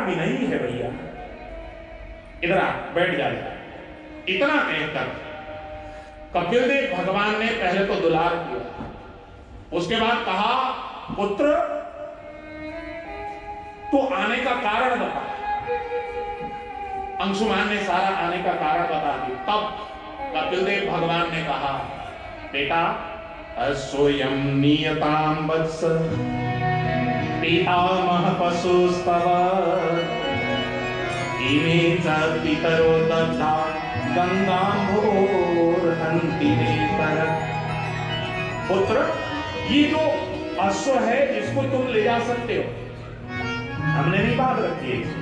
विनयी है भैया, इधर आ बैठ जाए। इतना कहकर कपिल देव भगवान ने पहले तो दुलार किया, उसके बाद कहा पुत्र तू आने का कारण बता। अंशुमान ने सारा आने का कारण बता दिया। तब कपिल देव भगवान ने कहा बेटा स्वयं नियतां वत्स पितामह पशुस्तव इमे च पितरो दत्ता गंगाम्भोर्हन्ति नेतर। पुत्र ये जो अश्व है इसको तुम ले जा सकते हो, हमने नहीं बात रखी है इसको,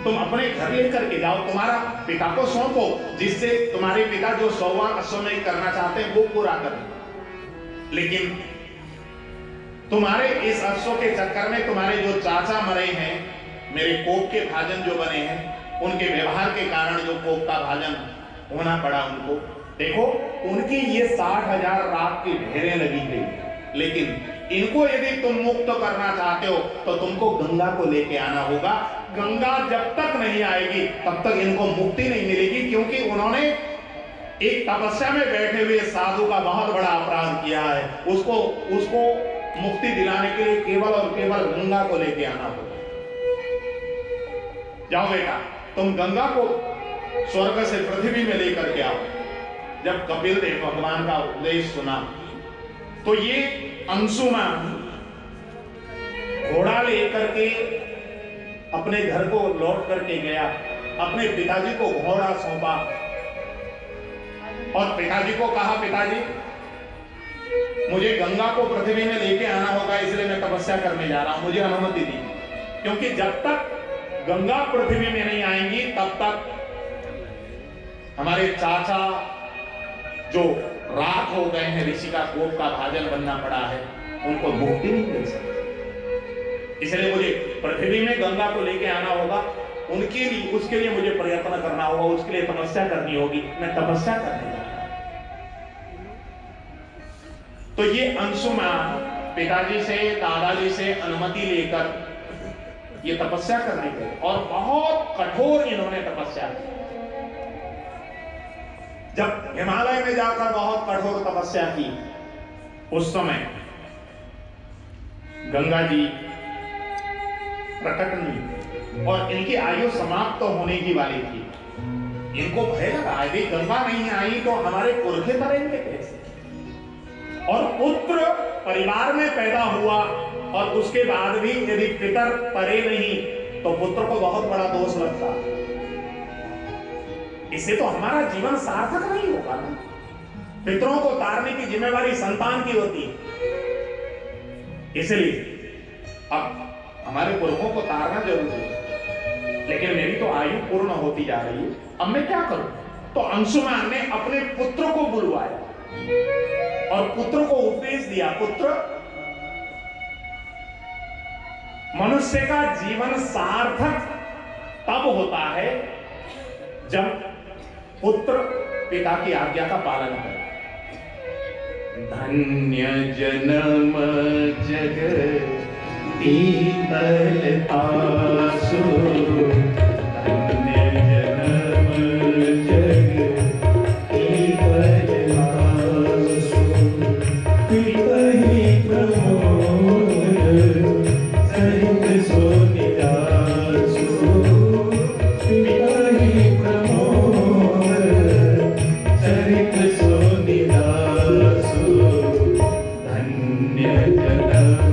तुम अपने घर लेकर के जाओ, तुम्हारा पिता को सौंपो, जिससे तुम्हारे पिता जो 100वां अश्वमेध करना चाहते हैं वो पूरा करें। लेकिन तुम्हारे इस अश्व के चक्कर में तुम्हारे जो चाचा मरे हैं, मेरे कोप के भाजन जो बने हैं, उनके व्यवहार के कारण जो कोप का भाजन होना पड़ा उनको, देखो उनकी ये 60,000 राख की ढेरें लगी गई। लेकिन इनको यदि तुम मुक्त करना चाहते हो तो तुमको गंगा को लेके आना होगा। गंगा जब तक नहीं आएगी तब तक इनको मुक्ति नहीं मिलेगी, क्योंकि उन्होंने एक तपस्या में बैठे हुए साधु का बहुत बड़ा अपराध किया है। उसको मुक्ति दिलाने के लिए केवल और केवल गंगा को लेके आना होगा। जाओ बेटा, तुम गंगा को स्वर्ग से पृथ्वी में लेकर के आओ। जब कपिल देव भगवान का उपदेश सुना तो ये अंशुमान घोड़ा लेकर के अपने घर को लौट करके गया, अपने पिताजी को घोड़ा सौंपा और पिताजी को कहा पिताजी मुझे गंगा को पृथ्वी में लेके आना होगा, इसलिए मैं तपस्या करने जा रहा हूं, मुझे अनुमति दी। क्योंकि जब तक गंगा पृथ्वी में नहीं आएंगी तब तक हमारे चाचा जो राख हो गए हैं, ऋषि का कोप का भाजन बनना पड़ा है, उनको मुक्ति नहीं मिल सकती। इसलिए मुझे पृथ्वी में गंगा को लेके आना होगा, उनके लिए उसके लिए मुझे प्रयत्न करना होगा, उसके लिए तपस्या करनी होगी। मैं तपस्या करने जा रहा हूं। तो ये अंशुमान पिताजी से दादाजी से अनुमति लेकर ये तपस्या करने गए और बहुत कठोर इन्होंने तपस्या की। जब हिमालय में जाकर बहुत कठोर तपस्या की, उस समय गंगा जी प्रकट नहीं और इनकी आयु समाप्त तो होने की वाली थी। इनको भय लगा यदि गंगा नहीं आई तो हमारे पुरखे तरेंगे कैसे। और पुत्र परिवार में पैदा हुआ और उसके बाद भी यदि पितर तरे नहीं तो पुत्र को बहुत बड़ा दोष लगता, इससे तो हमारा जीवन सार्थक नहीं होगा ना। पितरों को तारने की जिम्मेवारी संतान की होती है, इसलिए अब हमारे पुरखों को तारना जरूरी है। लेकिन मेरी तो आयु पूर्ण होती जा रही है, अब मैं क्या करूं। तो अंशुमान ने अपने पुत्र को बुलवाया और पुत्र को उपदेश दिया, पुत्र मनुष्य का जीवन सार्थक तब होता है जब पुत्र पिता की आज्ञा का पालन करे। धन्य जन्म जग पीतलतासु, धन्य जन्म जग पीतलतासु, पितहि प्रमोद सहित सो निजासु, पितहि प्रमोद सहित सो निजासु, धन्य जन्म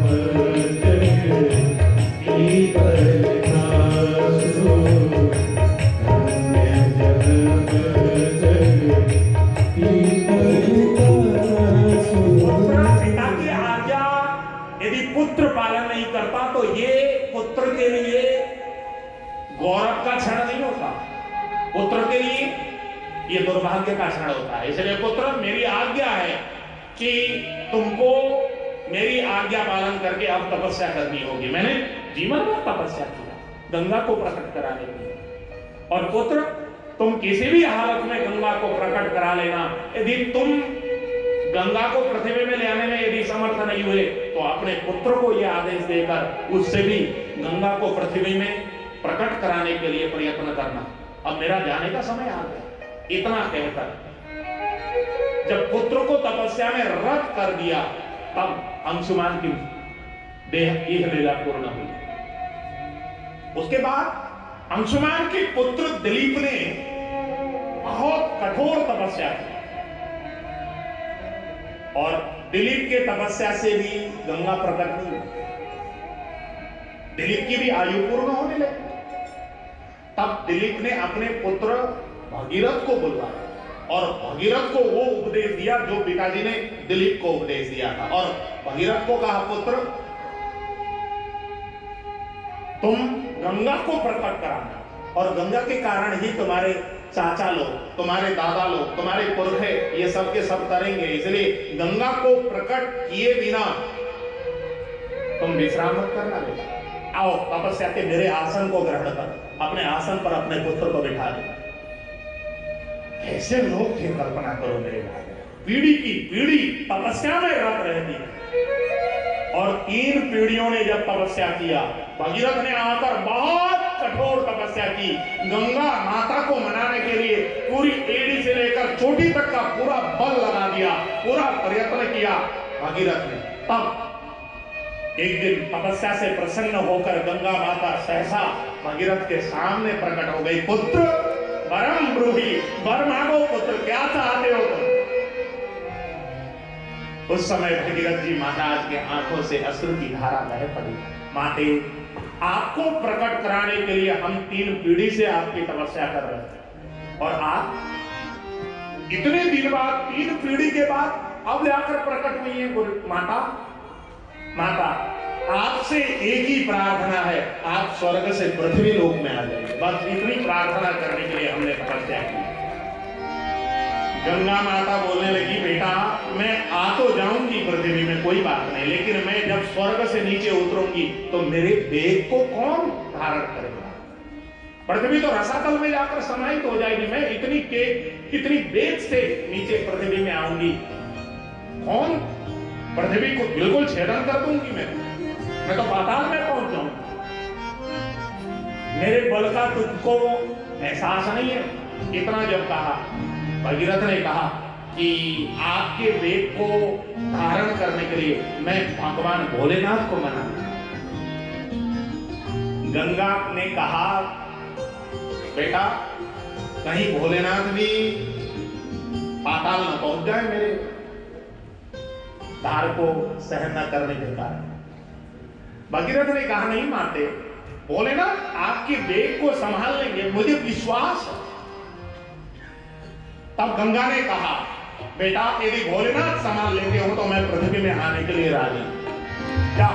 पुत्र पालन नहीं करता तो ये पुत्र के लिए गौरव का क्षण नहीं होता, पुत्र के लिए ये दुर्भाग्य का क्षण होता है। इसलिए पुत्र मेरी आज्ञा है कि तुमको मेरी आज्ञा पालन करके अब तपस्या करनी होगी। मैंने जीवन भर तपस्या किया गंगा को प्रकट कराने के लिए, और पुत्र तुम किसी भी हालत में गंगा को प्रकट करा लेना। यदि तुम गंगा को पृथ्वी में ले आने में यदि समर्थ नहीं हुए तो अपने पुत्र को यह आदेश देकर उससे भी गंगा को पृथ्वी में प्रकट कराने के लिए प्रयत्न करना, अब मेरा जाने का समय आ गया। इतना कहकर जब पुत्र को तपस्या में रत कर दिया, तब अंशुमान की देह यह लीला पूर्ण हुई। उसके बाद अंशुमान के पुत्र दिलीप ने बहुत कठोर तपस्या की, और दिलीप के तपस्या से भी गंगा प्रकट नहीं हुई। दिलीप की भी आयु पूर्ण होने लगी। तब दिलीप ने अपने पुत्र भगीरथ को बुलवाया और भगीरथ को वो उपदेश दिया जो पिताजी ने दिलीप को उपदेश दिया था। और भगीरथ को कहा, पुत्र तुम गंगा को प्रकट कराना, और गंगा के कारण ही तुम्हारे चाचा लोग, तुम्हारे दादा लोग, तुम्हारे पुरखे ये सब के सब करेंगे। इसलिए गंगा को प्रकट किए बिना तुम विश्राम मत करना बेटा। आओ तपस्या के मेरे आसन को ग्रहण कर, अपने आसन पर अपने पुत्र को बिठा दे। ऐसे लोग थे, कल्पना करो मेरे भाई, पीढ़ी की पीढ़ी तपस्या में रत रहती है। और 3 पीढ़ियों ने जब तपस्या किया, भगीरथ ने आकर बहुत कठोर तपस्या की। गंगा माता को मनाने के लिए पूरी एड़ी से लेकर चोटी तक का पूरा बल लगा दिया, पूरा प्रयत्न किया भगीरथ ने। तब एक दिन तपस्या से प्रसन्न होकर गंगा माता सहसा भगीरथ के सामने प्रकट हो गई। पुत्र वरम ब्रूहि, वर मांगो पुत्र, क्या चाहते हो तुम? उस समय भगीरथ जी महाराज के आंखों से अश्रु की धारा बह पड़ी। माते, आपको प्रकट कराने के लिए हम 3 पीढ़ी से आपकी तपस्या कर रहे थे, और आप इतने दिन बाद, 3 पीढ़ी के बाद अब जाकर प्रकट हुई है। माता, माता आपसे एक ही प्रार्थना है, आप स्वर्ग से पृथ्वी लोक में आ जाइए। बस इतनी प्रार्थना करने के लिए हमने तपस्या की। गंगा माता बोलने लगी, बेटा मैं आ तो जाऊंगी पृथ्वी में, कोई बात नहीं, लेकिन मैं जब स्वर्ग से नीचे उतरूंगी तो मेरे वेग को कौन धारण करेगा? पृथ्वी तो रसातल में जाकर समाहित हो जाएगी। मैं इतनी वेग से नीचे पृथ्वी में आऊंगी, कौन पृथ्वी को बिल्कुल छेदन कर दूंगी। मैं तो पाताल में पहुंच जाऊंगी। मेरे बल का तुझको एहसास नहीं है। इतना जब कहा, भगीरथ ने कहा कि आपके वेग को धारण करने के लिए मैं भगवान भोलेनाथ को मना। गंगा ने कहा, बेटा कहीं भोलेनाथ भी पाताल न पहुंच जाए मेरे धार को सहन न करने के कारण। भगीरथ ने कहा, नहीं माते, भोलेनाथ आपके वेग को संभाल लेंगे, मुझे विश्वास है। तब गंगा ने कहा, बेटा यदि भोलेनाथ संभाल लेते हो तो मैं पृथ्वी में आने के लिए राजी। क्या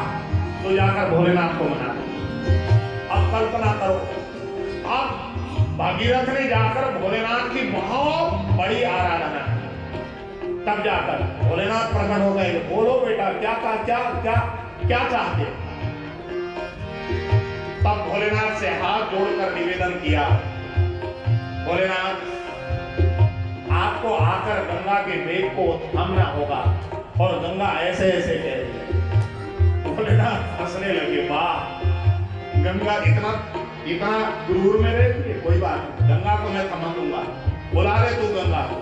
तो जाकर भोलेनाथ को मना। अब कल्पना करो, अब भगीरथ ने जाकर भोलेनाथ की बहुत बड़ी आराधना, तब जाकर भोलेनाथ प्रकट हो गए। बोलो बेटा क्या क्या क्या क्या चाहते हो? तब भोलेनाथ से हाथ जोड़कर निवेदन किया, भोलेनाथ आपको आकर गंगा के वेग को थामना होगा। और गंगा ऐसे ऐसे कह रही है। भोलेनाथ हंसने लगे, वाह, गंगा इतना गुरूर में रहती है, कोई बात नहीं, गंगा को मैं थमा दूंगा। बुला ले तू गंगा को।